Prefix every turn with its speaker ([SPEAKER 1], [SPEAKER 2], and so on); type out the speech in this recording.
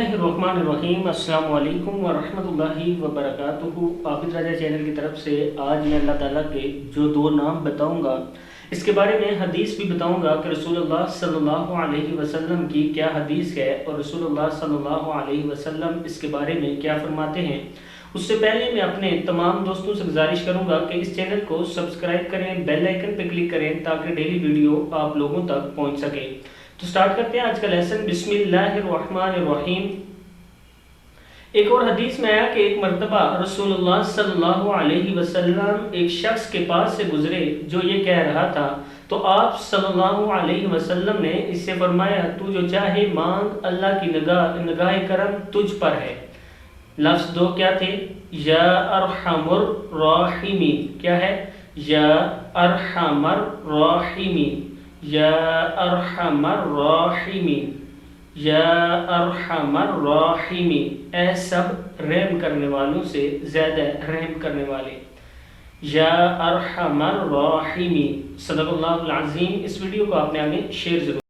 [SPEAKER 1] बिस्मिल्लाहिर्रहमानिर्रहीम। अस्सलामु अलैकुम वरहमतुल्लाहि वबरकातुहू। आबिद राजा चैनल की तरफ से आज मैं अल्लाह ताला के जो दो नाम बताऊंगा इसके बारे में हदीस भी बताऊंगा कि रसूलुल्लाह सल्लल्लाहु अलैहि वसल्लम की क्या हदीस है और रसूलुल्लाह सल्लल्लाहु अलैहि वसल्लम इसके बारे में क्या फरमाते हैं। उससे पहले मैं अपने तमाम दोस्तों से गुजारिश करूंगा कि इस चैनल को सब्सक्राइब करें, बेल आइकन पर क्लिक करें ताकि डेली वीडियो आप लोगों तक पहुंच सके। तो स्टार्ट करते हैं आज का लेसन। बिस्मिल्लाहिर्रहमानिर्रहीम। एक और हदीस में आया कि एक मरतबा रसूलुल्लाह सल्लल्लाहु अलैहि वसल्लम एक शख्स के पास से गुजरे जो ये कह रहा था, तो आप सल्लल्लाहु अलैहि वसल्लम ने इससे फरमाया, तू जो चाहे मांग, अल्लाह की निगाह करम तुझ पर है। लफ्ज़ दो क्या थे? या अरहमुर राहिमीन। क्या है? या अरहमर राहिमीन, या अरहमर राहिमीन, या अरहमर राहिमीन। ए सब रहम करने वालों से ज़्यादा रहम करने वाले। या अरहमर राहिमीन। सदक़ल्लाहुल अज़ीम। इस वीडियो को आपने आगे शेयर जरूर